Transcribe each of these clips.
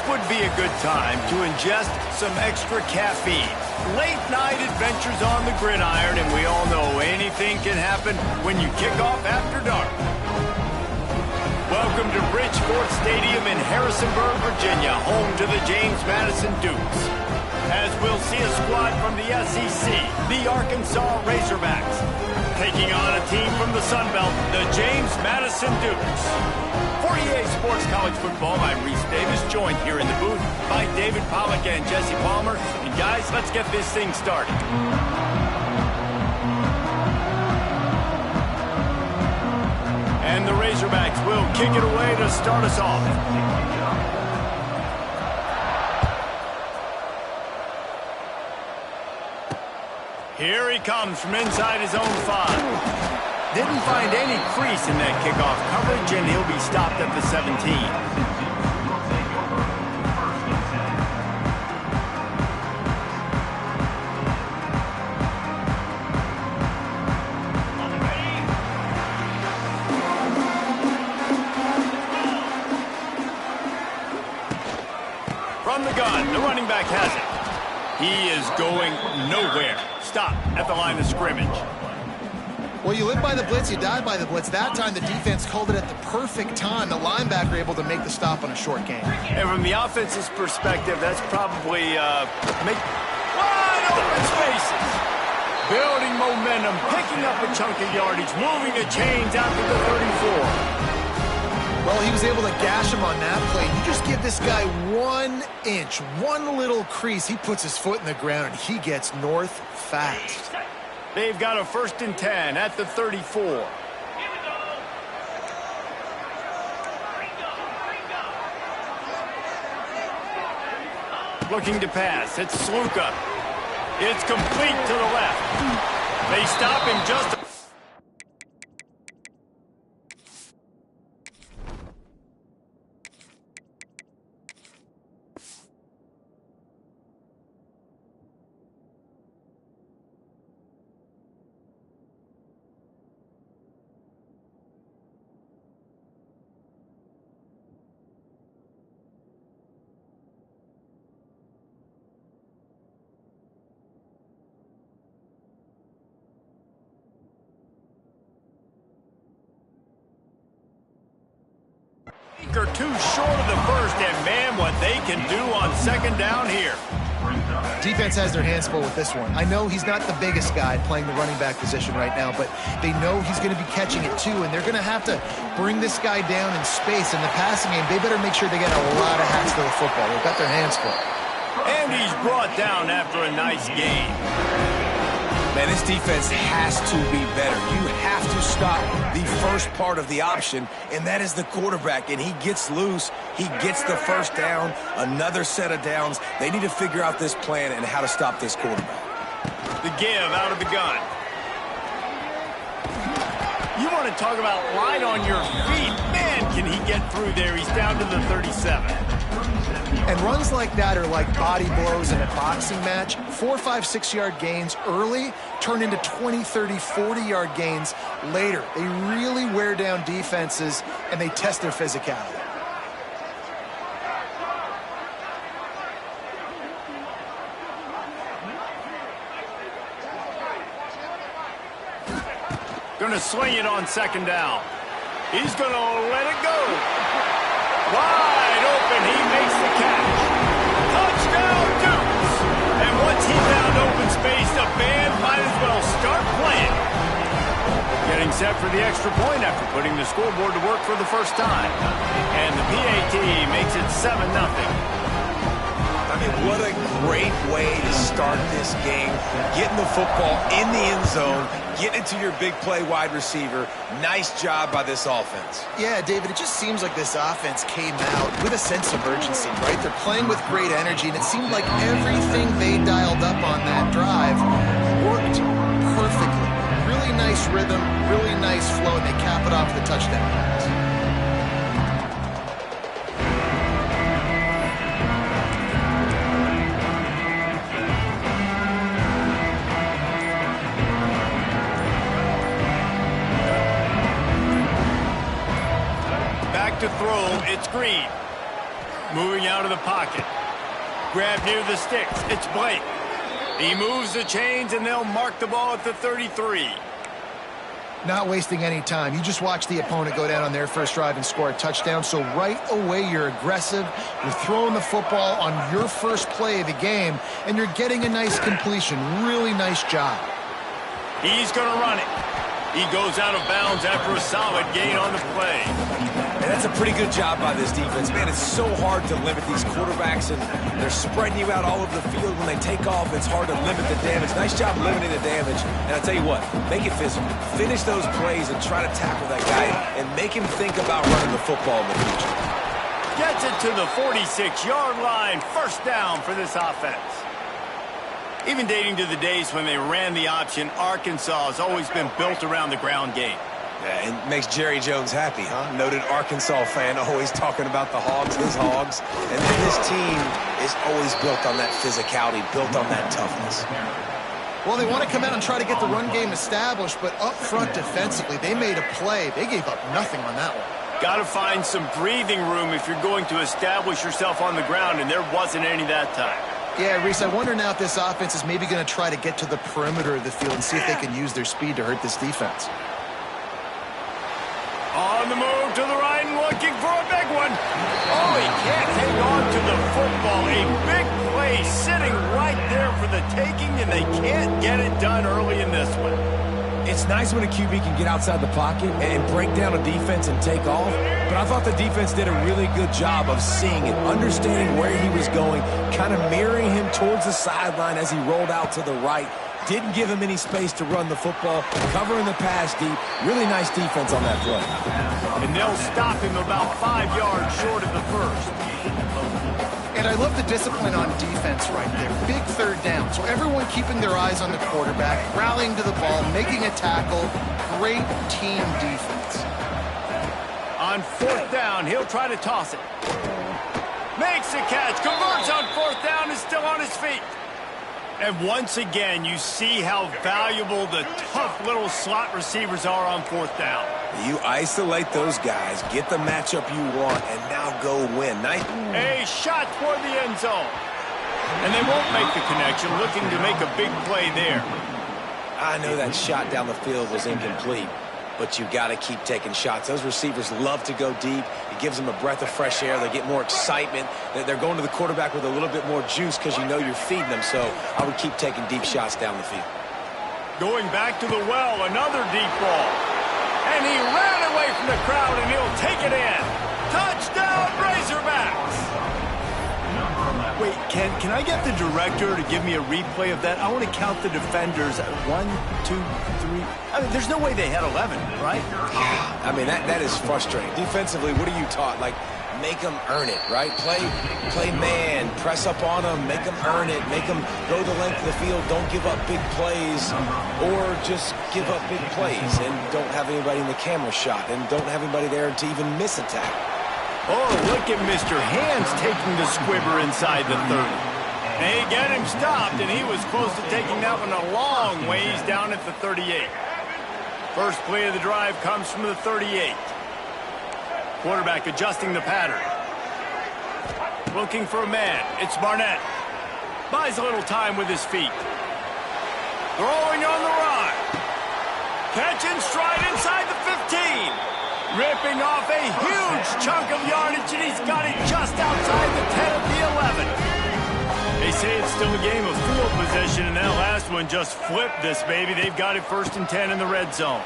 would be a good time to ingest some extra caffeine. Late night adventures on the gridiron, and we all know anything can happen when you kick off after dark. Welcome to Bridgeport Stadium in Harrisonburg, Virginia, home to the James Madison Dukes. As we'll see a squad from the SEC, the Arkansas Razorbacks, taking on a team from the Sun Belt, the James Madison Dukes. For EA Sports College Football, I'm Reese Davis, joined here in the booth by David Pollack and Jesse Palmer. And guys, let's get this thing started. And the Razorbacks will kick it away to start us off. Here he comes from inside his own 5. Didn't find any crease in that kickoff coverage, and he'll be stopped at the 17. From the gun, the running back has it. He is going nowhere. Stop at the line of scrimmage. Well, you live by the blitz, you die by the blitz. That time, the defense called it at the perfect time. The linebacker able to make the stop on a short gain. And from the offense's perspective, that's probably wide open spaces. Building momentum, picking up a chunk of yardage, moving the chains out to the 34. Well, he was able to gash him on that play. You just give this guy 1 inch, one little crease. He puts his foot in the ground, and he gets north fast. They've got a 1st and 10 at the 34. Looking to pass. It's Sluka. It's complete to the left. They stop him just... or two short of the first, and man, what they can do on 2nd down here. Defense has their hands full with this one. I know he's not the biggest guy playing the running back position right now, but they know he's going to be catching it too, and they're going to have to bring this guy down in space. In the passing game, they better make sure they get a lot of hats to the football. They've got their hands full. And he's brought down after a nice gain. Man, this defense has to be better. You have to stop the first part of the option, and that is the quarterback. And he gets loose. He gets the 1st down, another set of downs. They need to figure out this plan and how to stop this quarterback. The give out of the gun. You want to talk about light on your feet. Man, can he get through there. He's down to the 37. And runs like that are like body blows in a boxing match. 4, 5, 6-yard gains early turn into 20, 30, 40-yard gains later. They really wear down defenses, and they test their physicality. Going to swing it on 2nd down. He's going to let it go. Wide open, he makes the catch. Touchdown, Dukes! And once he found open space, the band might as well start playing. Getting set for the extra point after putting the scoreboard to work for the first time. And the PAT makes it 7-0. I mean, what a great way to start this game. Getting the football in the end zone, getting it to your big play wide receiver. Nice job by this offense. Yeah, David, it just seems like this offense came out with a sense of urgency, right? They're playing with great energy, and it seemed like everything they dialed up on that drive worked perfectly. Really nice rhythm, really nice flow, and they cap it off with a touchdown pass. To throw, it's Green. Moving out of the pocket. Grab near the sticks. It's Blake. He moves the chains, and they'll mark the ball at the 33. Not wasting any time. You just watch the opponent go down on their first drive and score a touchdown. So right away, you're aggressive. You're throwing the football on your first play of the game, and you're getting a nice completion. Really nice job. He's going to run it. He goes out of bounds after a solid gain on the play. And that's a pretty good job by this defense. Man, it's so hard to limit these quarterbacks, and they're spreading you out all over the field. When they take off, it's hard to limit the damage. Nice job limiting the damage. And I'll tell you what, make it physical. Finish those plays and try to tackle that guy and make him think about running the football in the future. Gets it to the 46-yard line. First down for this offense. Even dating to the days when they ran the option, Arkansas has always been built around the ground game. Yeah, and makes Jerry Jones happy, huh? Noted Arkansas fan, always talking about the Hogs, his Hogs. And this team is always built on that physicality, built on that toughness. Well, they want to come out and try to get the run game established, but up front defensively, they made a play. They gave up nothing on that one. Got to find some breathing room if you're going to establish yourself on the ground, and there wasn't any that time. Yeah, Reese, I wonder now if this offense is maybe going to try to get to the perimeter of the field and see if they can use their speed to hurt this defense. On the move to the right and looking for a big one. Oh, he can't hang on to the football. A big play sitting right there for the taking, and they can't get it done early in this one. It's nice when a QB can get outside the pocket and break down a defense and take off, but I thought the defense did a really good job of seeing and understanding where he was going, kind of mirroring him towards the sideline as he rolled out to the right. Didn't give him any space to run the football, covering the pass deep. Really nice defense on that play. And they'll stop him about 5 yards short of the first. And I love the discipline on defense right there. Big third down. So everyone keeping their eyes on the quarterback, rallying to the ball, making a tackle. Great team defense. On fourth down, he'll try to toss it. Makes the catch, converts on fourth down, is still on his feet. And once again, you see how valuable the tough little slot receivers are on fourth down. You isolate those guys, get the matchup you want, and now go win. A shot toward the end zone. And they won't make the connection, looking to make a big play there. I know that shot down the field was incomplete, but you got to keep taking shots. Those receivers love to go deep. It gives them a breath of fresh air. They get more excitement. They're going to the quarterback with a little bit more juice because you know you're feeding them. So I would keep taking deep shots down the field. Going back to the well, another deep ball. And he ran away from the crowd, and he'll take it in. Touchdown, Razorbacks! Wait, can I get the director to give me a replay of that? I want to count the defenders. 1, 2, 3. I mean, there's no way they had 11, right? I mean, that is frustrating. Defensively, what are you taught? Like, make them earn it, right? Play man, press up on them, make them earn it, make them go the length of the field, don't give up big plays, or just give up big plays and don't have anybody in the camera shot and don't have anybody there to even miss a tackle. Oh, look at Mr. Hands taking the squibber inside the 30. They get him stopped, and he was close to taking that one a long ways down at the 38. First play of the drive comes from the 38. Quarterback adjusting the pattern. Looking for a man. It's Barnett. Buys a little time with his feet. Throwing on the run. Catch and stride inside the 15. Ripping off a huge chunk of yardage, and he's got it just outside the 10 of the 11. They say it's still a game of field position, and that last one just flipped this baby. They've got it 1st and 10 in the red zone.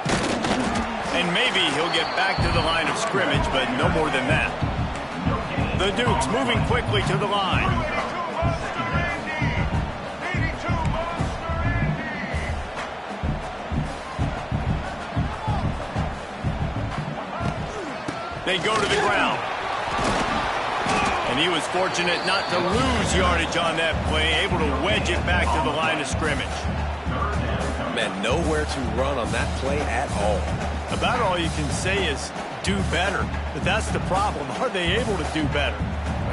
And maybe he'll get back to the line of scrimmage, but no more than that. The Dukes moving quickly to the line. They go to the ground. And he was fortunate not to lose yardage on that play, able to wedge it back to the line of scrimmage. Man, nowhere to run on that play at all. About all you can say is do better. But that's the problem. Are they able to do better?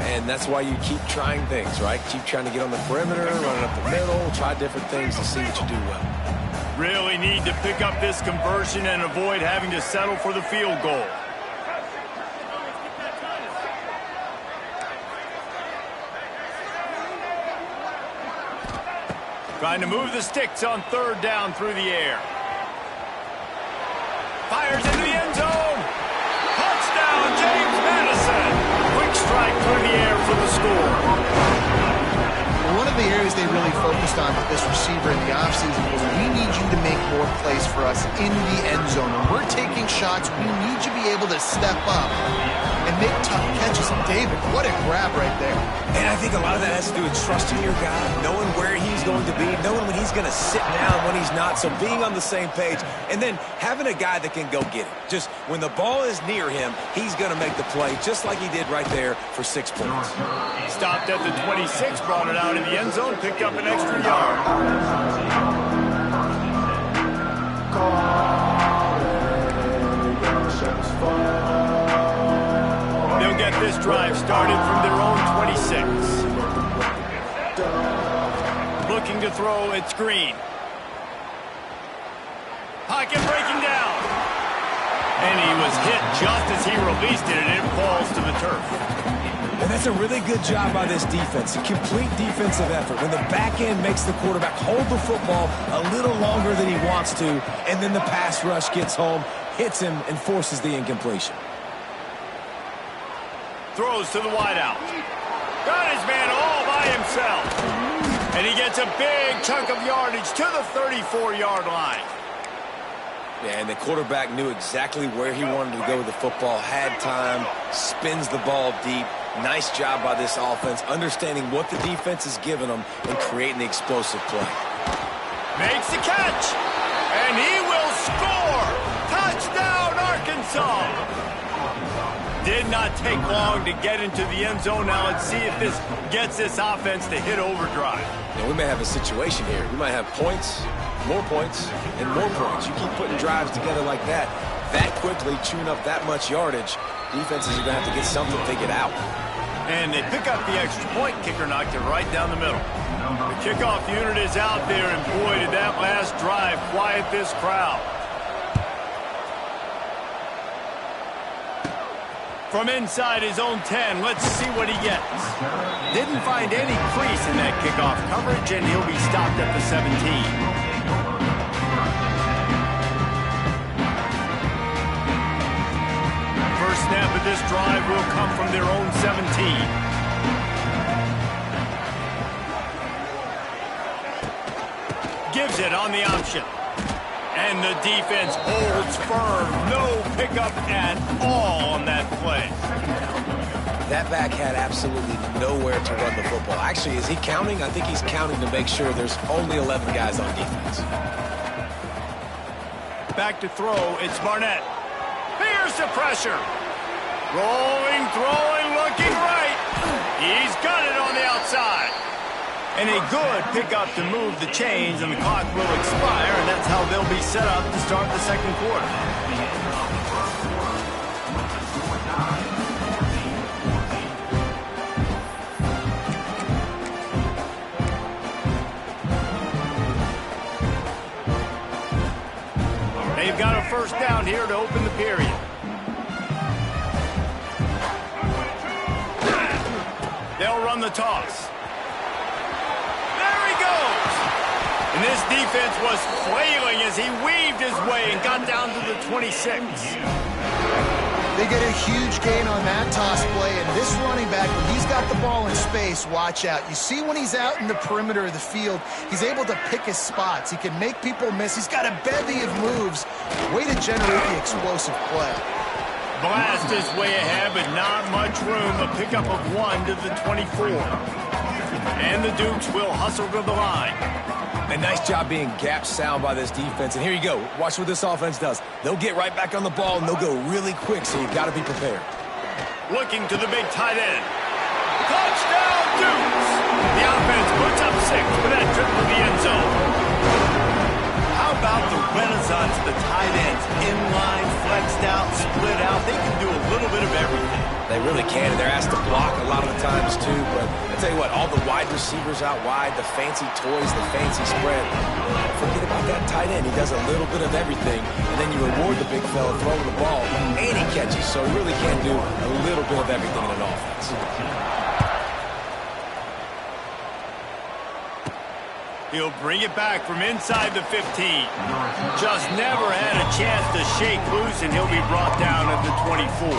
And that's why you keep trying things, right? Keep trying to get on the perimeter, running up the middle, try different things to see what you do well. Really need to pick up this conversion and avoid having to settle for the field goal. Trying to move the sticks on third down through the air. Fires into the end zone. Touchdown, James Madison. Quick strike through the air for the score. One of the areas they really focused on with this receiver in the offseason was we need you to make more plays for us in the end zone. When we're taking shots, we need you to be able to step up and make tough catches. And David, what a grab right there. And I think a lot of that has to do with trusting your guy, knowing where he's going to be, knowing when he's going to sit down, when he's not, so being on the same page, and then having a guy that can go get it. Just when the ball is near him, he's going to make the play, just like he did right there for 6 points. Stopped at the 26, brought it out in the end zone, picked up an extra yard. They'll get this drive started from their own 26. Looking to throw, it's Green. Pocket breaking down. And he was hit just as he released it, and it falls to the turf. And that's a really good job by this defense, a complete defensive effort. When the back end makes the quarterback hold the football a little longer than he wants to, and then the pass rush gets home, hits him, and forces the incompletion. Throws to the wideout. Got his man all by himself. And he gets a big chunk of yardage to the 34-yard line. Yeah, and the quarterback knew exactly where he wanted to go with the football, had time, spins the ball deep. Nice job by this offense, understanding what the defense is giving them and creating the explosive play. Makes the catch, and he will score. Touchdown, Arkansas. Did not take long to get into the end zone. Now let's see if this gets this offense to hit overdrive. Now, we may have a situation here. We might have points, and more points. You keep putting drives together like that quickly, chewing up that much yardage, defenses are going to have to get something figured out. And they pick up the extra point. Kicker knocked it right down the middle. The kickoff unit is out there, and boy, did that last drive quiet this crowd. From inside his own 10, let's see what he gets. Didn't find any crease in that kickoff coverage, and he'll be stopped at the 17. First snap of this drive will come from their own 17. Gives it on the option. And the defense holds firm. No pickup at all on that play. That back had absolutely nowhere to run the football. Actually, is he counting? I think he's counting to make sure there's only 11 guys on defense. Back to throw, it's Barnett. Here's the pressure. Rolling, throwing, looking right. He's got it on the outside. And a good pickup to move the chains, and the clock will expire, and that's how they'll be set up to start the second quarter. They've got a first down here to open the period. They'll run the toss. There he goes. And this defense was flailing as he weaved his way and got down to the 26. They get a huge gain on that toss play, and this running back, when he's got the ball in space, watch out. You see when he's out in the perimeter of the field, he's able to pick his spots. He can make people miss. He's got a bevy of moves. Way to generate the explosive play. Blast his way ahead, but not much room. A pickup of 1 to the 24. And the Dukes will hustle to the line. A nice job being gap sound by this defense. And here you go. Watch what this offense does. They'll get right back on the ball, and they'll go really quick, so you've got to be prepared. Looking to the big tight end. Touchdown, Dukes! The offense puts up 6 with that trip to the end zone. How about the renaissance of the tight ends? Inline, flexed out, split out. They can do a little bit of everything. They really can, and they're asked to block a lot of the times, too. But I tell you what, all the wide receivers out wide, the fancy toys, the fancy spread, forget about that tight end. He does a little bit of everything, and then you reward the big fella throwing the ball, and he catches. So he really can do a little bit of everything in an offense. He'll bring it back from inside the 15. Just never had a chance to shake loose, and he'll be brought down at the 24.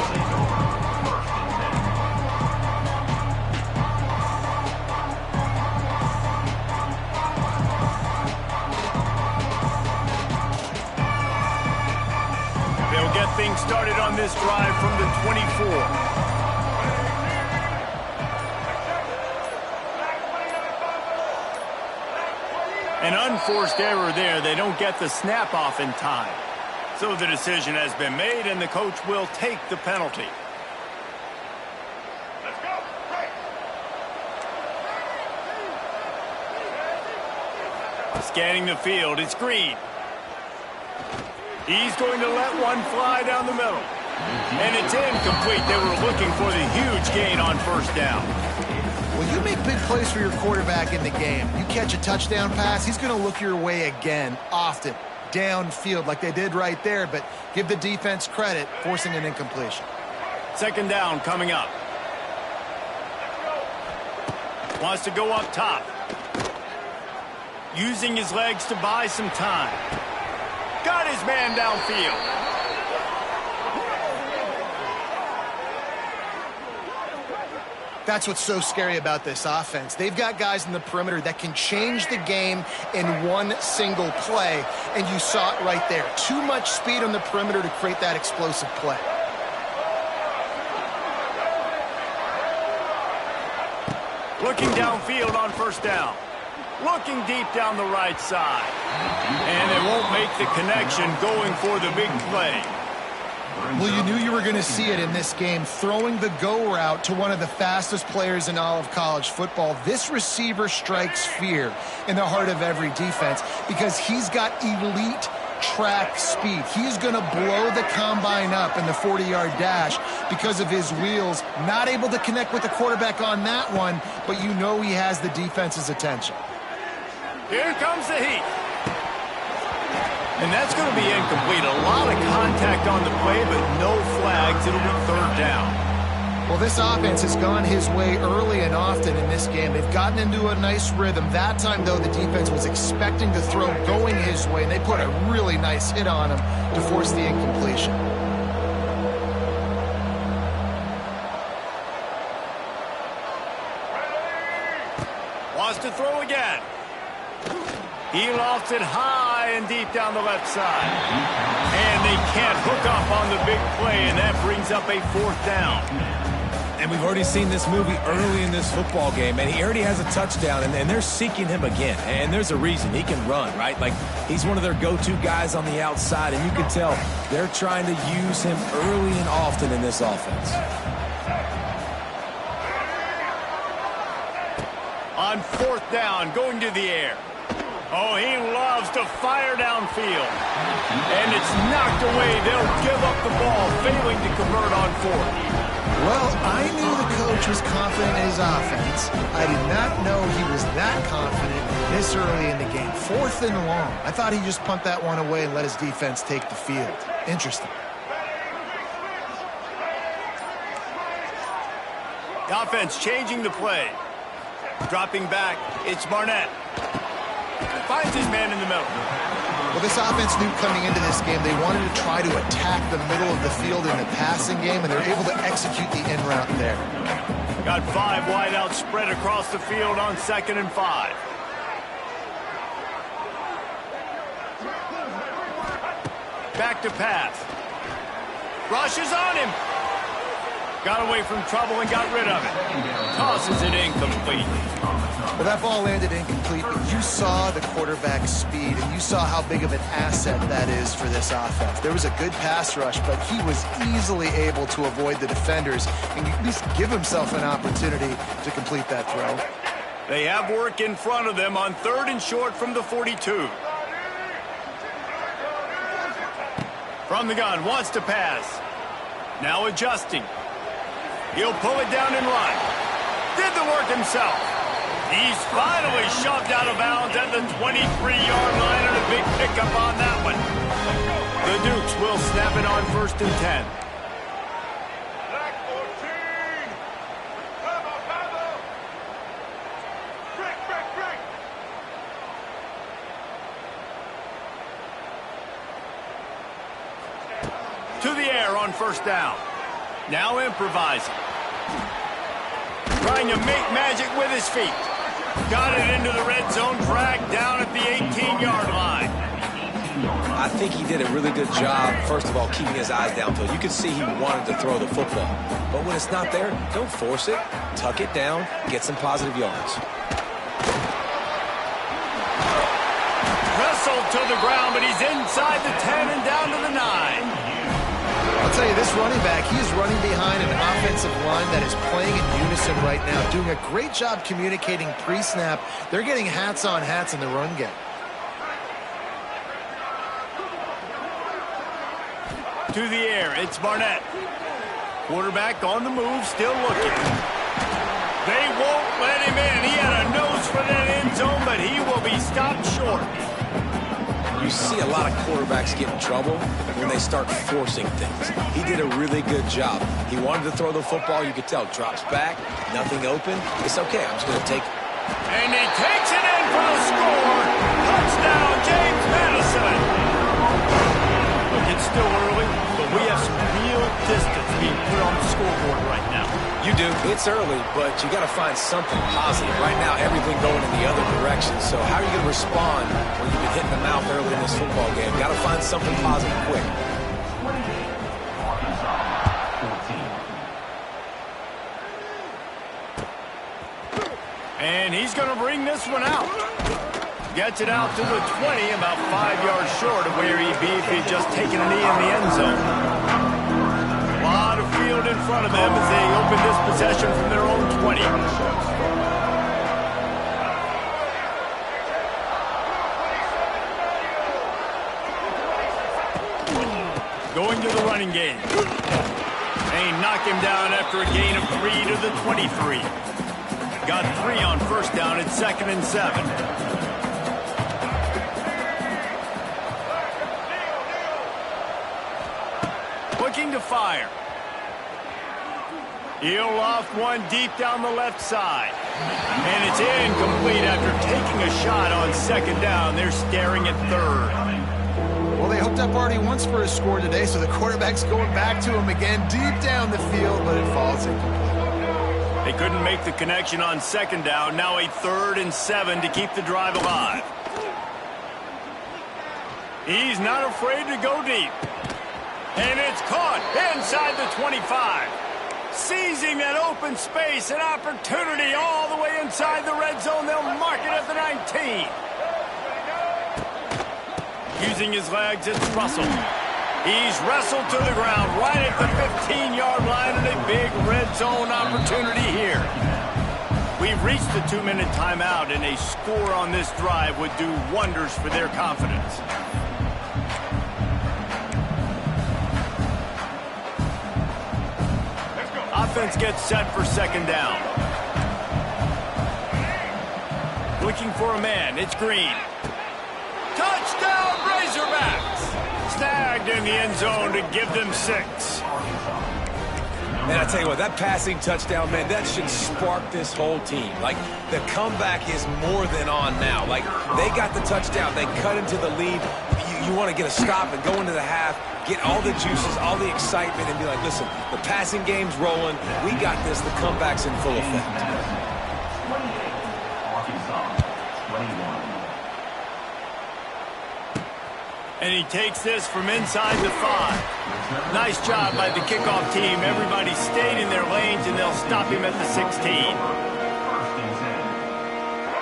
Get things started on this drive from the 24. An unforced error there. They don't get the snap off in time. So the decision has been made, and the coach will take the penalty. Let's go. Scanning the field, it's Green. He's going to let one fly down the middle. And it's incomplete. They were looking for the huge gain on first down. Well, you make big plays for your quarterback in the game. You catch a touchdown pass, he's going to look your way again, often, downfield like they did right there. But give the defense credit, forcing an incompletion. Second down coming up. Wants to go up top. Using his legs to buy some time. Got his man downfield. That's what's so scary about this offense. They've got guys in the perimeter that can change the game in one single play, and you saw it right there. Too much speed on the perimeter to create that explosive play. Looking downfield on first down. Looking deep down the right side. And they won't make the connection going for the big play. Well, you knew you were going to see it in this game, throwing the go route to one of the fastest players in all of college football. This receiver strikes fear in the heart of every defense because he's got elite track speed. He's going to blow the combine up in the 40-yard dash because of his wheels. Not able to connect with the quarterback on that one, but you know he has the defense's attention. Here comes the heat. And that's going to be incomplete. A lot of contact on the play, but no flags. It'll be third down. Well, this offense has gone his way early and often in this game. They've gotten into a nice rhythm. That time, though, the defense was expecting the throw going his way, and they put a really nice hit on him to force the incompletion. Wants to throw again. He lofts it high and deep down the left side. And they can't hook up on the big play, and that brings up a fourth down. And we've already seen this movie early in this football game, and he already has a touchdown, and they're seeking him again. And there's a reason. He can run, right? Like, he's one of their go-to guys on the outside, and you can tell they're trying to use him early and often in this offense. On fourth down, going to the air. Oh, he loves to fire downfield. And it's knocked away. They'll give up the ball, failing to convert on fourth. Well, I knew the coach was confident in his offense. I did not know he was that confident this early in the game. Fourth and long. I thought he'd just punt that one away and let his defense take the field. Interesting. The offense changing the play. Dropping back, it's Barnett. Finds his man in the middle. Well, this offense knew coming into this game they wanted to try to attack the middle of the field in the passing game, and they're able to execute the in route there. Got 5 wideouts spread across the field on 2nd and 5. Back to pass. Rush is on him. Got away from trouble and got rid of it. Tosses it incomplete. Well, that ball landed incomplete, but you saw the quarterback's speed, and you saw how big of an asset that is for this offense. There was a good pass rush, but he was easily able to avoid the defenders and at least give himself an opportunity to complete that throw. They have work in front of them on 3rd and short from the 42. From the gun, wants to pass. Now adjusting. He'll pull it down and run. Did the work himself. He's finally shoved out of bounds at the 23-yard line, and a big pickup on that one. The Dukes will snap it on 1st and 10. to the air on first down. Now improvising. Trying to make magic with his feet. Got it into the red zone, dragged down at the 18-yard line. I think he did a really good job, first of all, keeping his eyes downfield. You could see he wanted to throw the football. But when it's not there, don't force it. Tuck it down, get some positive yards. Wrestled to the ground, but he's inside the 10 and down to the 9. I'll tell you, this running back, he's running behind an offensive line that is playing in unison right now, doing a great job communicating pre-snap. They're getting hats on hats in the run game. To the air, it's Barnett. Quarterback on the move, still looking. They won't let him in. He had a nose for that end zone, but he will be stopped short. You see a lot of quarterbacks get in trouble when they start forcing things. He did a really good job. He wanted to throw the football. You could tell. Drops back, nothing open. It's okay. I'm just going to take it. And he takes it in for the score. Touchdown, James Madison. Look, it's still early, but we have some real distance being put on the scoreboard right now. You do. It's early, but you got to find something positive. Right now, everything going in the other direction. So how are you going to respond when you've been hitting the mouth early in this football game? Got to find something positive quick. And he's going to bring this one out. Gets it out to the 20, about 5 yards short of where he'd be if he'd just taken a knee in the end zone. A lot of field in front of them as they open this possession from their own 20. Going to the running game. They knock him down after a gain of 3 to the 23. Got 3 on first down. It's 2nd and 7. Looking to fire. He'll loft one deep down the left side. And it's incomplete after taking a shot on 2nd down. They're staring at 3rd. Well, they hooked up already once for a score today, so the quarterback's going back to him again deep down the field, but it falls incomplete. They couldn't make the connection on 2nd down. Now a 3rd and 7 to keep the drive alive. He's not afraid to go deep. And it's caught inside the 25. Seizing that open space, an opportunity all the way inside the red zone. They'll mark it at the 19. Using his legs, it's Russell. He's wrestled to the ground right at the 15-yard line, and a big red zone opportunity here. We've reached the 2-minute timeout, and a score on this drive would do wonders for their confidence. Offense gets set for 2nd down. Looking for a man. It's Green. Touchdown, Razorbacks! Snagged in the end zone to give them 6. Man, I tell you what, that passing touchdown, man, that should spark this whole team. Like, the comeback is more than on now. Like, they got the touchdown. They cut into the lead. You want to get a stop and go into the half, get all the juices, all the excitement, and be like, listen, the passing game's rolling. We got this. The comeback's in full effect. And he takes this from inside the 5. Nice job by the kickoff team. Everybody stayed in their lanes, and they'll stop him at the 16.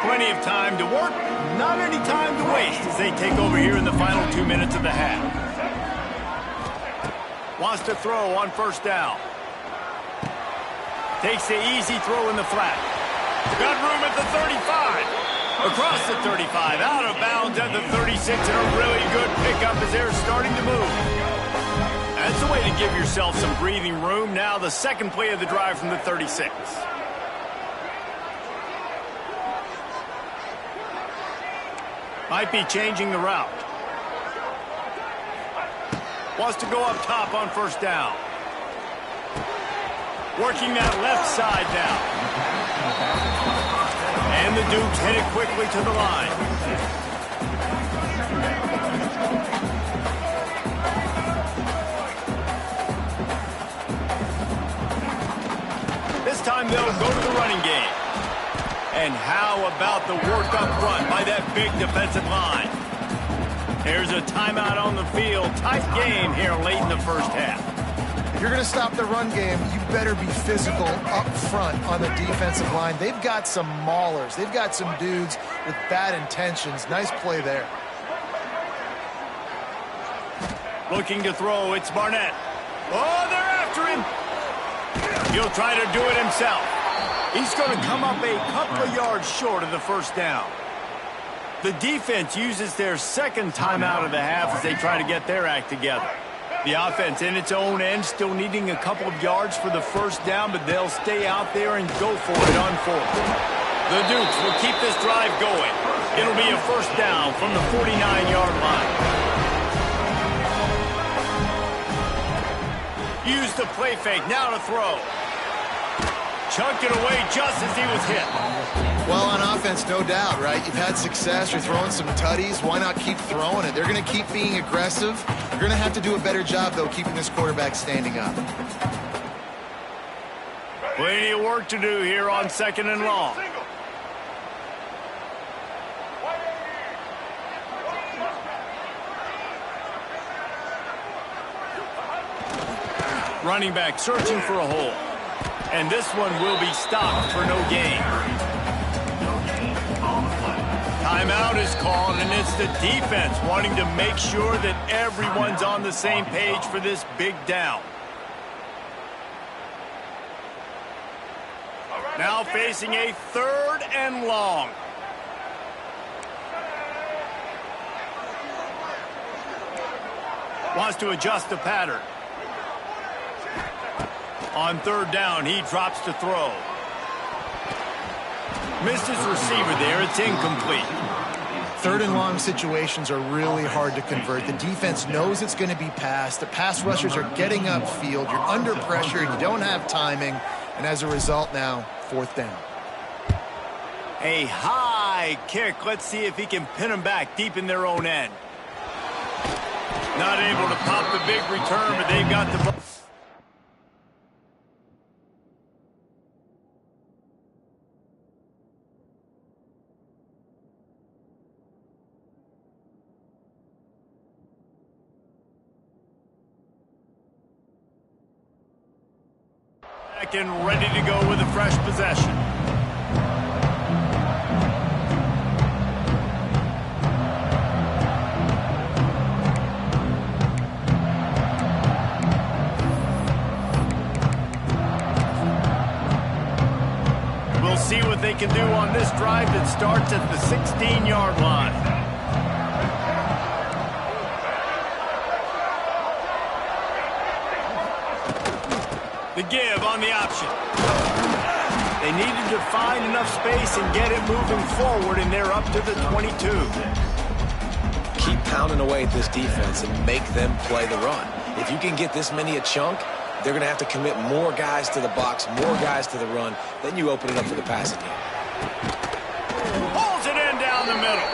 Plenty of time to work, not any time to waste as they take over here in the final 2 minutes of the half. Wants to throw on first down. Takes the easy throw in the flat. Got room at the 35. Across the 35, out of bounds at the 36, and a really good pickup as they're starting to move. That's the way to give yourself some breathing room. Now the second play of the drive from the 36. Might be changing the route. Wants to go up top on first down. Working that left side now. And the Dukes hit it quickly to the line. running game. And how about the work up front by that big defensive line? There's a timeout on the field. Tight game here late in the first half. If you're going to stop the run game, you better be physical up front on the defensive line. They've got some maulers. They've got some dudes with bad intentions. Nice play there. Looking to throw, it's Barnett. Oh, they're after him. He'll try to do it himself. He's going to come up a couple of yards short of the first down. The defense uses their second timeout of the half as they try to get their act together. The offense in its own end still needing a couple of yards for the first down, but they'll stay out there and go for it on fourth. The Dukes will keep this drive going. It'll be a first down from the 49-yard line. Use the play fake, now to throw. Chunked it away just as he was hit. Well, on offense, no doubt, right? You've had success. You're throwing some tutties. Why not keep throwing it? They're going to keep being aggressive. You're going to have to do a better job, though, keeping this quarterback standing up. Plenty of work to do here on 2nd and long. Running back searching for a hole. And this one will be stopped for no gain. Timeout is called, and it's the defense wanting to make sure that everyone's on the same page for this big down. Now facing a 3rd and long. Wants to adjust the pattern. On 3rd down, he drops to throw. Missed his receiver there. It's incomplete. 3rd and long situations are really hard to convert. The defense knows it's going to be passed. The pass rushers are getting upfield. You're under pressure. You don't have timing. And as a result now, 4th down. A high kick. Let's see if he can pin them back deep in their own end. Not able to pop the big return, but they've got the ball. And ready to go with a fresh possession. We'll see what they can do on this drive that starts at the 16-yard line. The give on the option. They needed to find enough space and get it moving forward, and they're up to the 22. Keep pounding away at this defense and make them play the run. If you can get this many a chunk, they're going to have to commit more guys to the box, more guys to the run. Then you open it up for the passing game. Pulls it in down the middle.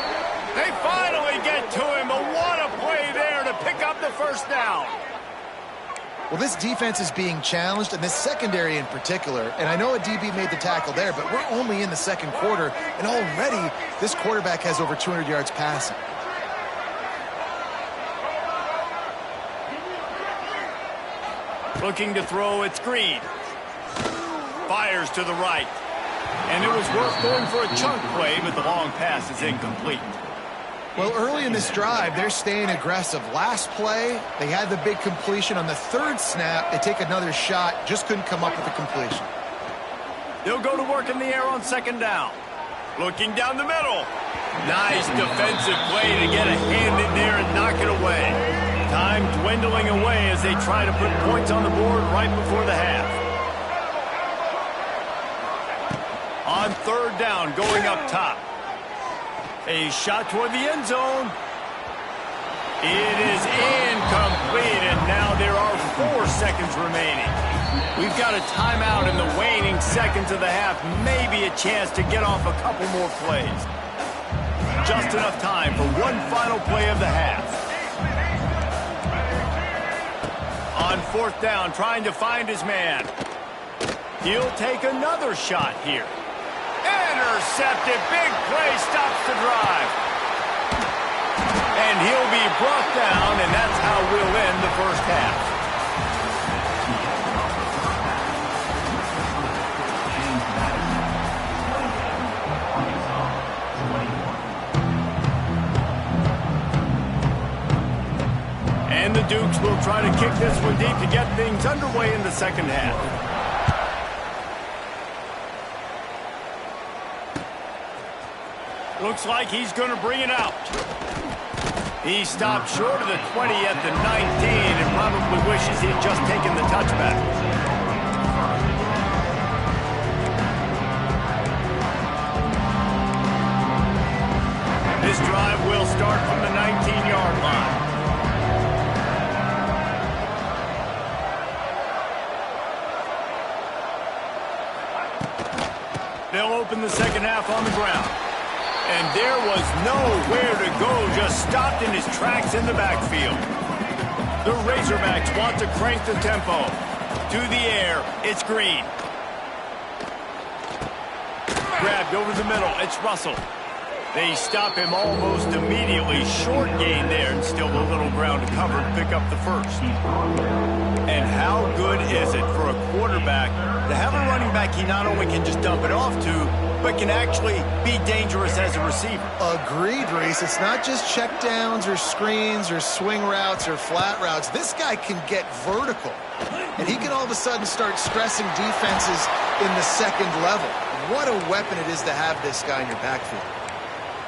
They finally get to him, but what a play there to pick up the first down. Well, this defense is being challenged, and this secondary in particular. And I know a DB made the tackle there, but we're only in the 2nd quarter, and already this quarterback has over 200 yards passing. Looking to throw, it's Green. Fires to the right. And it was worth going for a chunk play, but the long pass is incomplete. Well, early in this drive, they're staying aggressive. Last play, they had the big completion. On the 3rd snap, they take another shot, just couldn't come up with a completion. They'll go to work in the air on 2nd down. Looking down the middle. Nice defensive play to get a hand in there and knock it away. Time dwindling away as they try to put points on the board right before the half. On 3rd down, going up top. A shot toward the end zone. It is incomplete, and now there are 4 seconds remaining. We've got a timeout in the waning seconds of the half. Maybe a chance to get off a couple more plays. Just enough time for one final play of the half. On 4th down, trying to find his man. He'll take another shot here. Intercepted. Big play stops the drive. And he'll be brought down, and that's how we'll end the first half. And the Dukes will try to kick this one deep to get things underway in the second half. Looks like he's going to bring it out. He stopped short of the 20 at the 19 and probably wishes he'd just taken the touchback. This drive will start from the 19-yard line. They'll open the second half on the ground. And there was nowhere to go, just stopped in his tracks in the backfield. The Razorbacks want to crank the tempo. To the air, it's Green. Grabbed over the middle, it's Russell. They stop him almost immediately. Short gain there, and still a little ground to cover to pick up the first. And how good is it for a quarterback to have a running back he not only can just dump it off to, but can actually be dangerous as a receiver? Agreed, Reese. It's not just checkdowns or screens or swing routes or flat routes. This guy can get vertical, and he can all of a sudden start stressing defenses in the second level. What a weapon it is to have this guy in your backfield.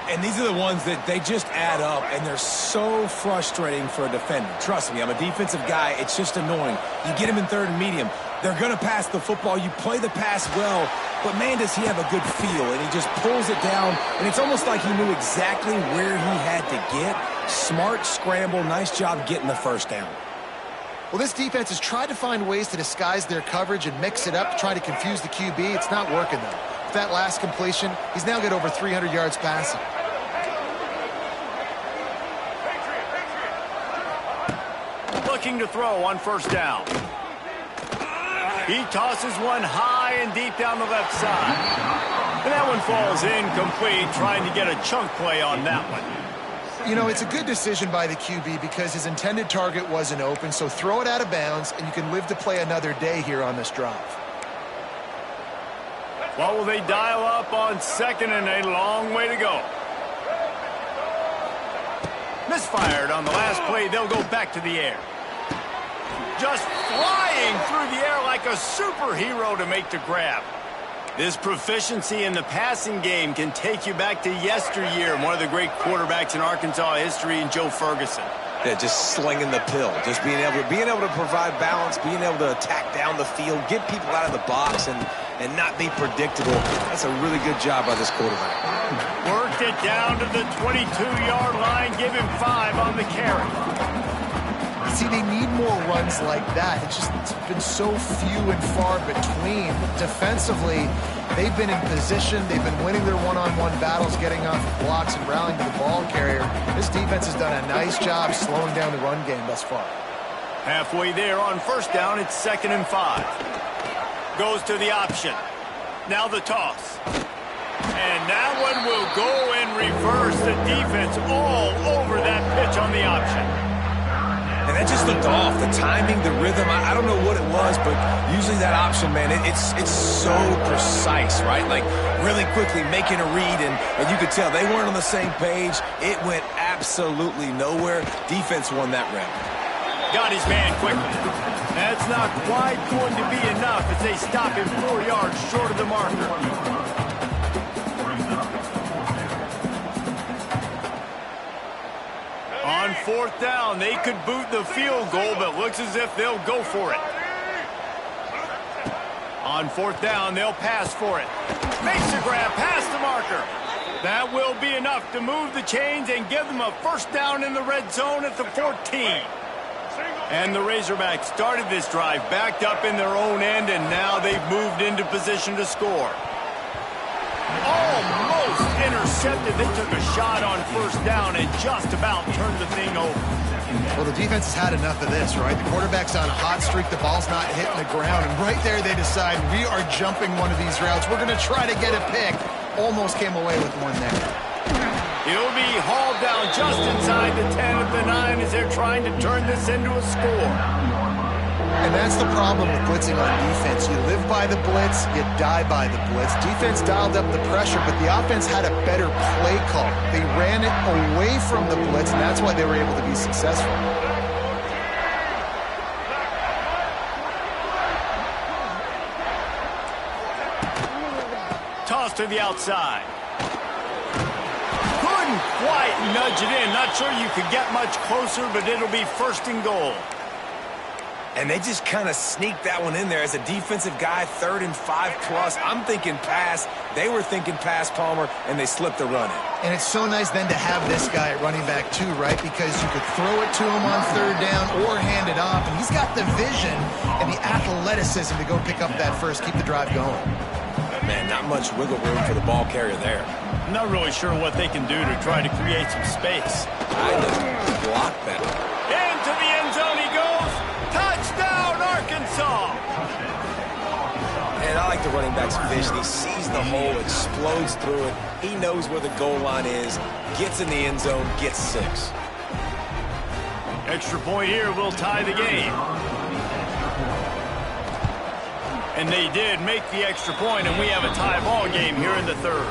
And these are the ones that they just add up, and they're so frustrating for a defender. Trust me, I'm a defensive guy. It's just annoying. You get him in third and medium. They're going to pass the football. You play the pass well, but, man, does he have a good feel. And he just pulls it down, and it's almost like he knew exactly where he had to get. Smart scramble. Nice job getting the first down. Well, this defense has tried to find ways to disguise their coverage and mix it up to try to confuse the QB. It's not working, though. With that last completion, he's now got over 300 yards passing. Looking to throw on first down. He tosses one high and deep down the left side. And that one falls incomplete, trying to get a chunk play on that one. You know, it's a good decision by the QB because his intended target wasn't open, so throw it out of bounds, and you can live to play another day here on this drive. What will they dial up on second and a long way to go? Misfired on the last play. They'll go back to the air. Just flying through the air like a superhero to make the grab. This proficiency in the passing game can take you back to yesteryear. One of the great quarterbacks in Arkansas history, in Joe Ferguson. Yeah, just slinging the pill, just being able to provide balance, being able to attack down the field, get people out of the box, and not be predictable. That's a really good job by this quarterback. Worked it down to the 22-yard line, give him 5 on the carry. See, they need more runs like that. It's been so few and far between. Defensively, they've been in position. They've been winning their one-on-one battles, getting off of blocks and rallying to the ball carrier. This defense has done a nice job slowing down the run game thus far. Halfway there on first down, it's 2nd and 5. Goes to the option. Now the toss. And that one will go in reverse. The defense all over that pitch on the option. And that just looked off. The timing, the rhythm, I don't know what it was, but usually that option, man, it's so precise, right? Like really quickly making a read, and you could tell they weren't on the same page. It went absolutely nowhere. Defense won that round. Got his man quickly. That's not quite going to be enough as they stop him 4 yards short of the marker. On fourth down, they could boot the field goal, but looks as if they'll go for it. On fourth down, they'll pass for it. Makes the grab past the marker. That will be enough to move the chains and give them a first down in the red zone at the 14. And the Razorbacks started this drive backed up in their own end, and now they've moved into position to score. Almost intercepted. intercepted. They took a shot on first down and just about turned the thing over. Well, the defense has had enough of this, right? The quarterback's on a hot streak. The ball's not hitting the ground. And right there they decide, we are jumping one of these routes. We're going to try to get a pick. Almost came away with one there. He'll be hauled down just inside the 10 at the 9 as they're trying to turn this into a score. And that's the problem with blitzing on defense. You live by the blitz, you die by the blitz. Defense dialed up the pressure, but the offense had a better play call. They ran it away from the blitz, and that's why they were able to be successful. Toss to the outside. Couldn't quite nudge it in. Not sure you could get much closer, but it'll be first and goal. And they just kind of sneaked that one in there. As a defensive guy, 3rd and 5+. I'm thinking pass. They were thinking pass, Palmer, and they slipped the run in. And it's so nice then to have this guy at running back too, right? Because you could throw it to him on 3rd down or hand it off. And he's got the vision and the athleticism to go pick up that first, keep the drive going. Man, not much wiggle room for the ball carrier there. I'm not really sure what they can do to try to create some space. I just block that. Into the end zone he goes. Touchdown, Arkansas! And I like the running back's vision. He sees the hole, explodes through it. He knows where the goal line is, gets in the end zone, gets 6. Extra point here will tie the game. And they did make the extra point, and we have a tie ball game here in the 3rd.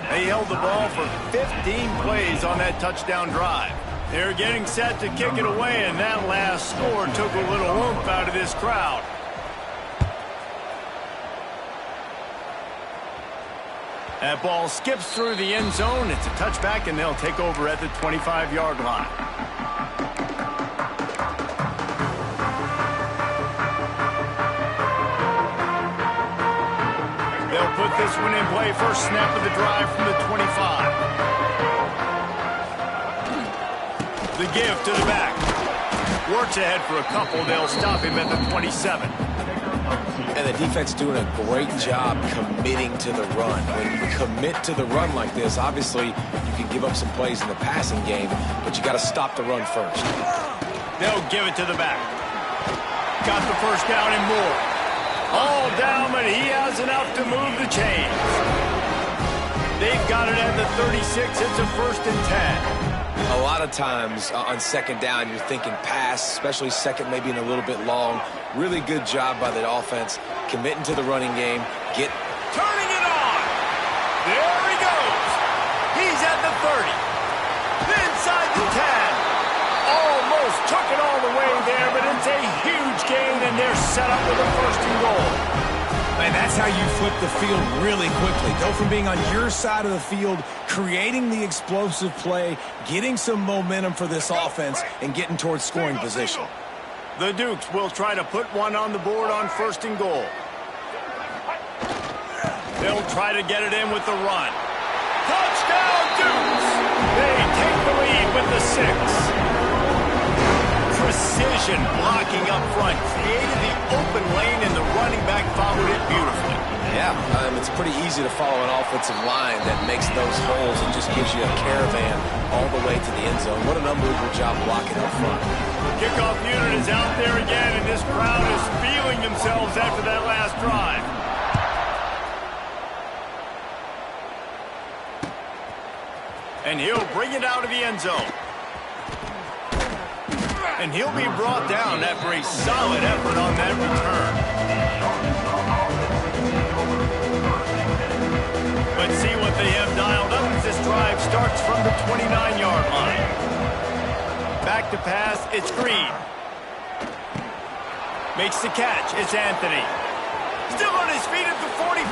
They held the ball for 15 plays on that touchdown drive. They're getting set to kick it away, and that last score took a little oomph out of this crowd. That ball skips through the end zone. It's a touchback, and they'll take over at the 25-yard line. They'll put this one in play. First snap of the drive from the 25. The give to the back. Works ahead for a couple. They'll stop him at the 27. And the defense doing a great job committing to the run. When you commit to the run like this, obviously you can give up some plays in the passing game, but you got to stop the run first. They'll give it to the back. Got the first down and more. All down, but he has enough to move the chains. They've got it at the 36. It's a 1st and 10. A lot of times on 2nd down, you're thinking pass, especially 2nd, maybe in a little bit long. Really good job by the offense, committing to the running game. Turning it on. There he goes. He's at the 30. Inside the 10. Almost took it all the way there, but it's a huge gain, and they're set up with a 1st and goal. And that's how you flip the field really quickly. Go from being on your side of the field, creating the explosive play, getting some momentum for this offense, and getting towards scoring position. The Dukes will try to put one on the board on 1st and goal. They'll try to get it in with the run. Touchdown, Dukes! They take the lead with the 6. Precision blocking up front. Created the open lane, and the running back followed it beautifully. Yeah, it's pretty easy to follow an offensive line that makes those holes and just gives you a caravan all the way to the end zone. What an unbelievable job blocking up front. Kickoff unit is out there again, and this crowd is feeling themselves after that last drive. And he'll bring it out of the end zone. And he'll be brought down after a solid effort on that return. Let's see what they have dialed up as this drive starts from the 29-yard line. Back to pass, it's Green. Makes the catch, it's Anthony. Still on his feet at the 45.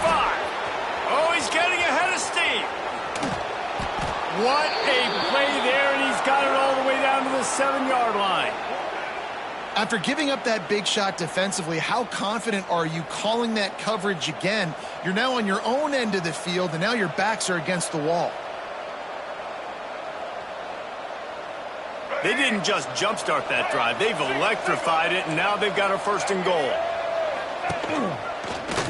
Oh, he's getting ahead of steam. What a play there, and he's got it all the way down to the 7-yard line. After giving up that big shot defensively, how confident are you calling that coverage again? You're now on your own end of the field, and now your backs are against the wall. They didn't just jumpstart that drive. They've electrified it, and now they've got a 1st and goal.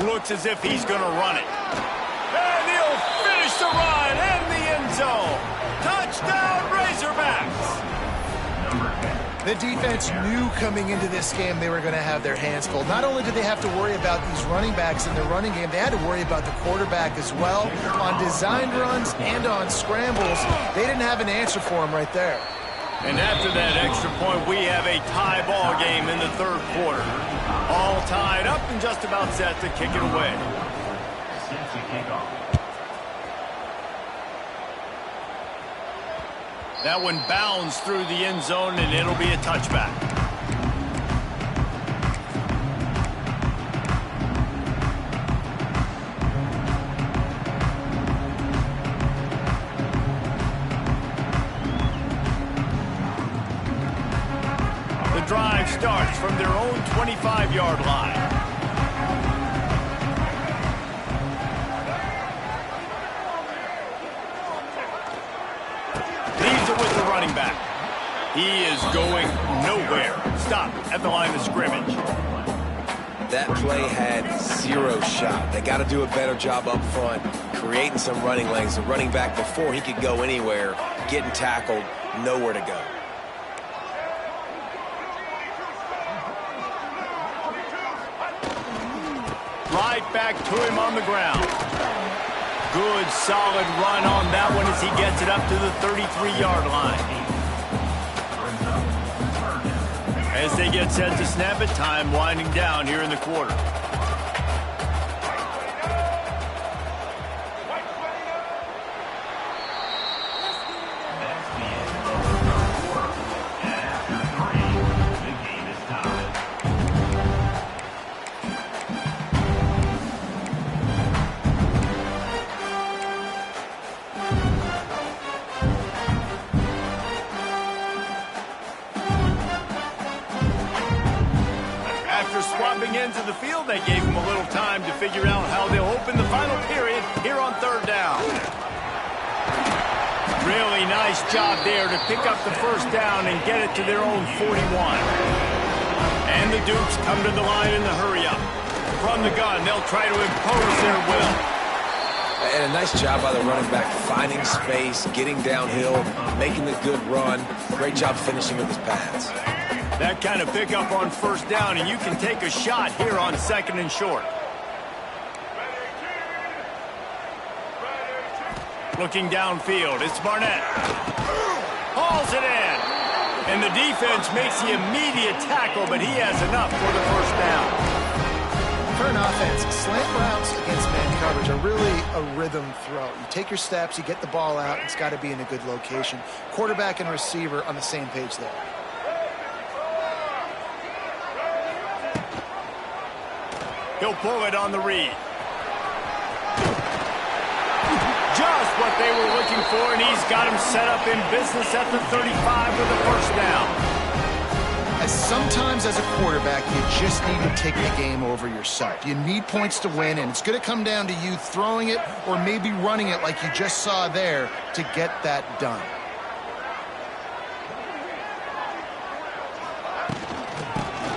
Looks as if he's going to run it. And he'll finish the run and the The defense knew coming into this game they were going to have their hands full. Not only did they have to worry about these running backs in the running game, they had to worry about the quarterback as well. On designed runs and on scrambles, they didn't have an answer for him right there. And after that extra point, we have a tie ball game in the third quarter. All tied up and just about set to kick it away. That one bounds through the end zone, and it'll be a touchback. The drive starts from their own 25-yard line. Back. He is going nowhere. Stop at the line of scrimmage. That play had zero shot. They got to do a better job up front, creating some running lanes. The running back, before he could go anywhere, getting tackled, nowhere to go. Right back to him on the ground. Good, solid run on that one as he gets it up to the 33-yard line. As they get set to snap it, time winding down here in the quarter. Into the field, they gave him a little time to figure out how they'll open the final period here on third down. Really nice job there to pick up the first down and get it to their own 41. And the Dukes come to the line in the hurry up. From the gun, they'll try to impose their will. And a nice job by the running back, finding space, getting downhill, making the good run. Great job finishing with his pads. That kind of pickup on first down, and you can take a shot here on second and short. Looking downfield, it's Barnett. Hauls it in. And the defense makes the immediate tackle, but he has enough for the first down. For an offense, slant routes against man coverage are really a rhythm throw. You take your steps, you get the ball out, it's got to be in a good location. Quarterback and receiver on the same page there. He'll pull it on the read. Just what they were looking for, and he's got him set up in business at the 35 with a first down. Sometimes as a quarterback, you just need to take the game over yourself. You need points to win, and it's going to come down to you throwing it or maybe running it like you just saw there to get that done.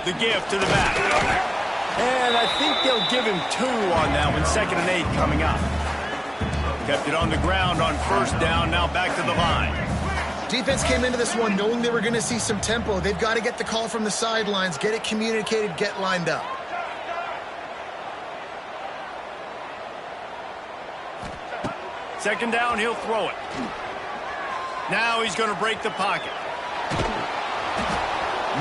The give to the back. And I think they'll give him 2 on that one. 2nd and 8 coming up. Kept it on the ground on first down. Now back to the line. Defense came into this one knowing they were going to see some tempo. They've got to get the call from the sidelines, get it communicated, get lined up. Second down, he'll throw it. Now he's going to break the pocket.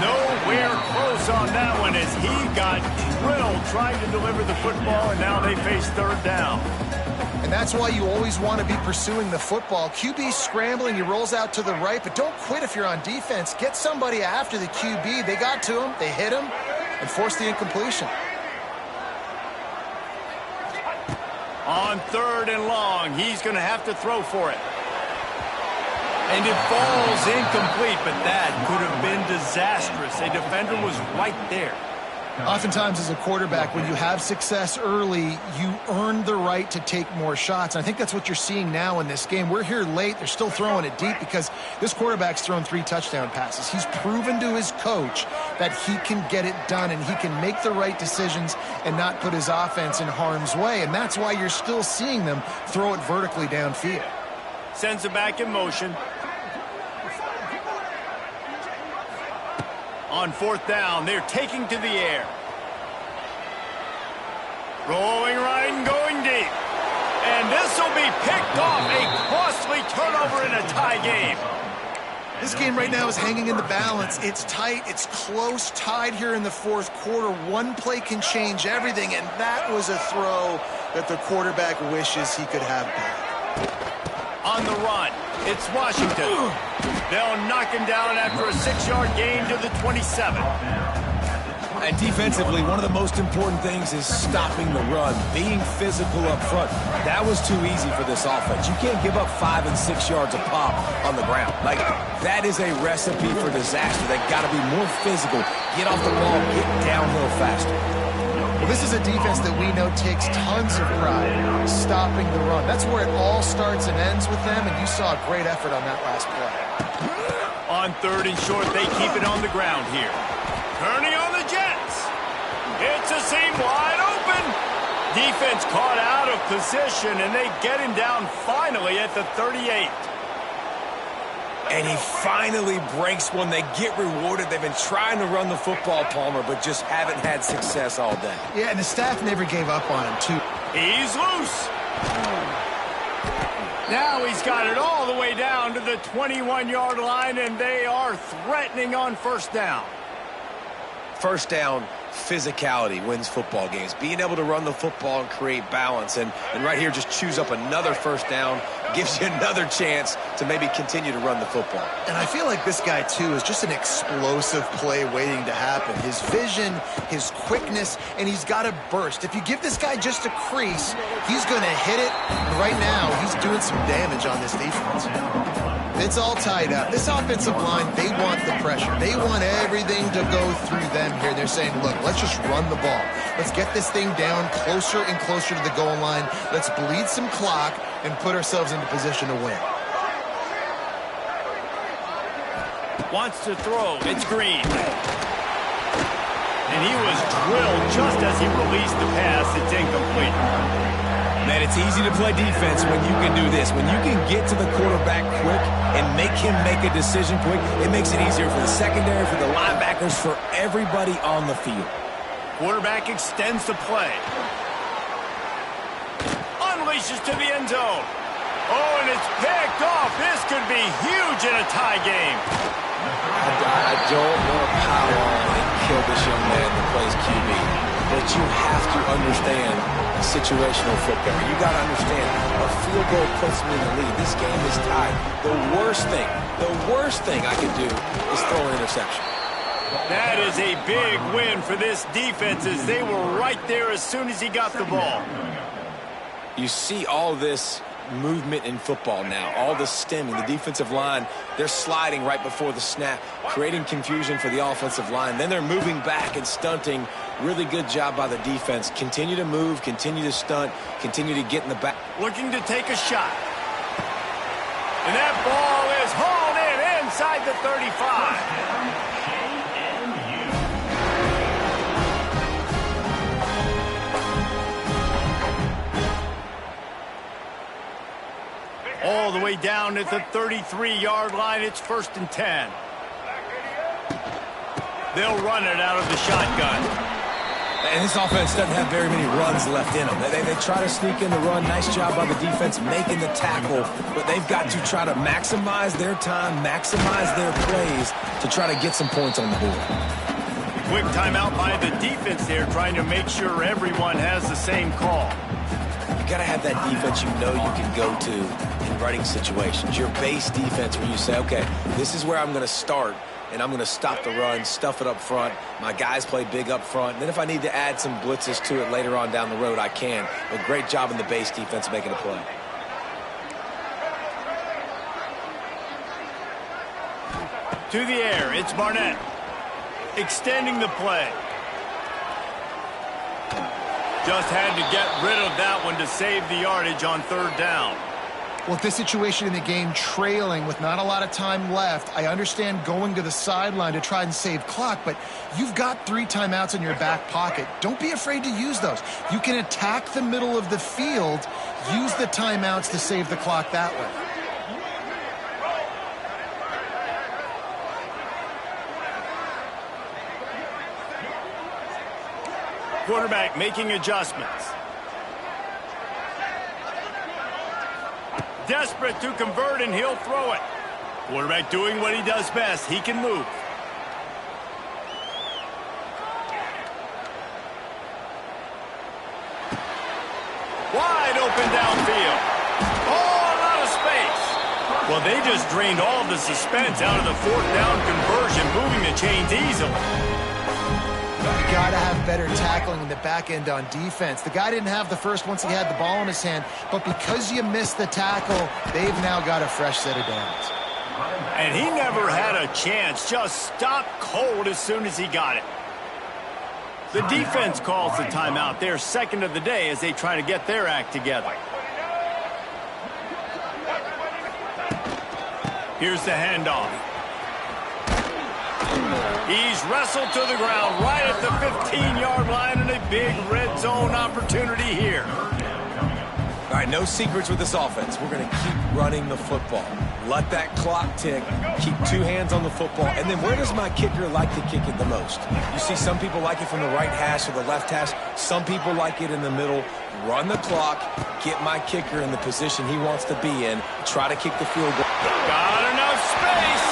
Nowhere close on that one as he got drilled trying to deliver the football, and now they face third down. And that's why you always want to be pursuing the football. QB scrambling, he rolls out to the right, but don't quit if you're on defense. Get somebody after the QB. They got to him, they hit him, and forced the incompletion. On 3rd and long, he's going to have to throw for it. And it falls incomplete, but that could have been disastrous. A defender was right there. Oftentimes as a quarterback, when you have success early, you earn the right to take more shots. And I think that's what you're seeing now in this game. We're here late. They're still throwing it deep because this quarterback's thrown 3 touchdown passes. He's proven to his coach that he can get it done and he can make the right decisions and not put his offense in harm's way. And that's why you're still seeing them throw it vertically downfield. Sends it back in motion. On fourth down, they're taking to the air. Rolling right and going deep. And this will be picked off. A costly turnover in a tie game. This game right now is hanging in the balance. It's tight, it's close, tied here in the fourth quarter. One play can change everything, and that was a throw that the quarterback wishes he could have back. On the run, it's Washington. They'll knock him down after a 6-yard gain to the 27. And defensively, one of the most important things is stopping the run, being physical up front. That was too easy for this offense. You can't give up 5 and 6 yards a pop on the ground. Like, that is a recipe for disaster. They got to be more physical, get off the ball, get downhill faster. Well, this is a defense that we know takes tons of pride stopping the run. That's where it all starts and ends with them, and you saw a great effort on that last play. On third and short, they keep it on the ground here. Turning on the Jets. It's a seam wide open. Defense caught out of position, and they get him down finally at the 38. And he finally breaks one. They get rewarded. They've been trying to run the football, Palmer, but just haven't had success all day. Yeah, and the staff never gave up on him, too. He's loose. Now he's got it all the way down to the 21-yard line, and they are threatening on first down. First down, physicality wins football games. Being able to run the football and create balance. And right here, just choose up another first down, gives you another chance to maybe continue to run the football. And I feel like this guy, too, is just an explosive play waiting to happen. His vision, his quickness, and he's got a burst. If you give this guy just a crease, he's going to hit it. And right now, he's doing some damage on this defense. It's all tied up. This offensive line, they want the pressure. They want everything to go through them here. They're saying, look, let's just run the ball. Let's get this thing down closer and closer to the goal line. Let's bleed some clock and put ourselves into position to win. Wants to throw. It's Green. And he was drilled just as he released the pass. It's incomplete. Man, it's easy to play defense when you can do this. When you can get to the quarterback quick and make him make a decision quick, it makes it easier for the secondary, for the linebackers, for everybody on the field. Quarterback extends the play. Unleashes to the end zone. Oh, and it's picked off. This could be huge in a tie game. I don't want to pile on and kill this young man that plays QB, but you have to understand situational football. You got to understand, a field goal puts me in the lead. This game is tied. The worst thing I could do is throw an interception. That is a big win for this defense as they were right there as soon as he got the ball. You see all this movement in football now, all the stemming, the defensive line, they're sliding right before the snap, creating confusion for the offensive line. Then they're moving back and stunting. Really good job by the defense. Continue to move, continue to stunt, continue to get in the back. Looking to take a shot. And that ball is hauled in inside the 35. All the way down at the 33-yard line. It's 1st and 10. They'll run it out of the shotgun. And this offense doesn't have very many runs left in them. They try to sneak in the run. Nice job by the defense making the tackle. But they've got to try to maximize their time, maximize their plays to try to get some points on the board. Quick timeout by the defense there, trying to make sure everyone has the same call. You got to have that defense you know you can go to in running situations. Your base defense where you say, okay, this is where I'm going to start, and I'm going to stop the run, stuff it up front. My guys play big up front. And then if I need to add some blitzes to it later on down the road, I can. But great job in the base defense making a play. To the air, it's Barnett. Extending the play. Just had to get rid of that one to save the yardage on 3rd down. Well, this situation in the game, trailing with not a lot of time left, I understand going to the sideline to try and save clock, but you've got 3 timeouts in your back pocket. Don't be afraid to use those. You can attack the middle of the field, use the timeouts to save the clock that way. Quarterback making adjustments. Desperate to convert, and he'll throw it. Quarterback doing what he does best. He can move. Wide open downfield. Oh, a lot of space. Well, they just drained all the suspense out of the fourth down conversion, moving the chains easily. You got to have better tackling in the back end on defense. The guy didn't have the first once he had the ball in his hand, but because you missed the tackle, they've now got a fresh set of downs. And he never had a chance, just stopped cold as soon as he got it. The defense calls the timeout, their second of the day, as they try to get their act together. Here's the handoff. He's wrestled to the ground right at the 15-yard line, and a big red zone opportunity here. All right, no secrets with this offense. We're going to keep running the football. Let that clock tick. Keep two hands on the football. And then where does my kicker like to kick it the most? You see some people like it from the right hash or the left hash. Some people like it in the middle. Run the clock. Get my kicker in the position he wants to be in. Try to kick the field goal. Got enough space.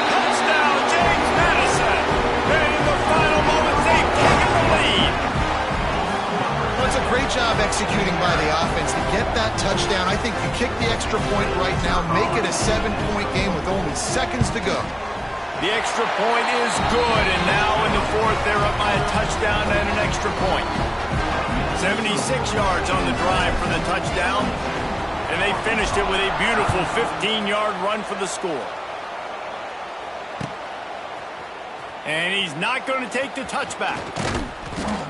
Touchdown, James Madison. And in the final moments, they've taken the lead. Well, it's a great job executing by the offense to get that touchdown. I think you kick the extra point right now, make it a 7-point game with only seconds to go. The extra point is good, and now in the fourth, they're up by a touchdown and an extra point. 76 yards on the drive for the touchdown, and they finished it with a beautiful 15-yard run for the score. And he's not going to take the touchback.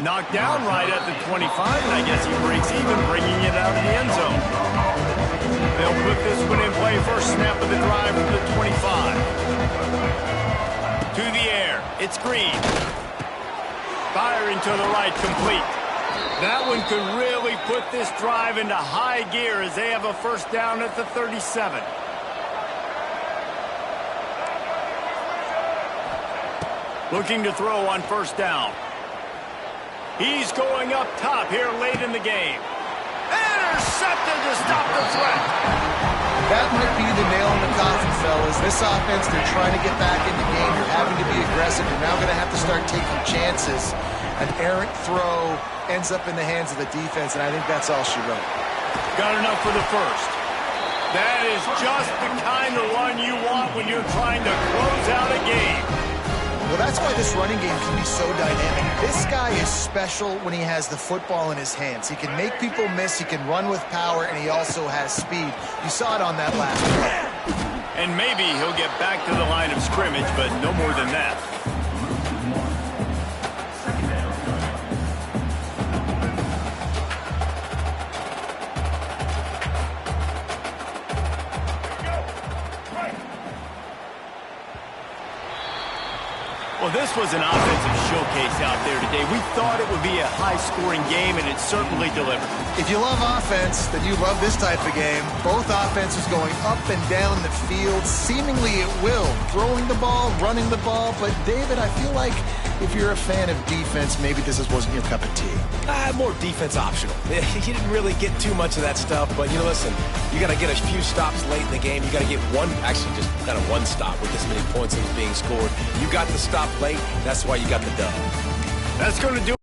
Knocked down right at the 25, and I guess he breaks even, bringing it out of the end zone. They'll put this one in play. First snap of the drive from the 25. To the air. It's Green. Firing to the right, complete. That one could really put this drive into high gear as they have a first down at the 37. Looking to throw on first down. He's going up top here late in the game. Intercepted to stop the threat. That might be the nail in the coffin, fellas. This offense, they're trying to get back in the game. They're having to be aggressive. They're now going to have to start taking chances. An errant throw ends up in the hands of the defense, and I think that's all she wrote. Got enough for the first. That is just the kind of run you want when you're trying to close out a game. Well, that's why this running game can be so dynamic. This guy is special when he has the football in his hands. He can make people miss, he can run with power, and he also has speed. You saw it on that last play. And maybe he'll get back to the line of scrimmage, but no more than that. Well, this was an offensive showcase out there today. We thought it would be a high-scoring game, and it certainly delivered. If you love offense, then you love this type of game. Both offenses going up and down the field, seemingly at will. Throwing the ball, running the ball. But, David, I feel like if you're a fan of defense, maybe this wasn't your cup of tea. More defense optional. You didn't really get too much of that stuff, but, listen, you got to get a few stops late in the game. You got to get just kind of one stop with this many points that was being scored. You got the stop late. That's why you got the dub. That's going to do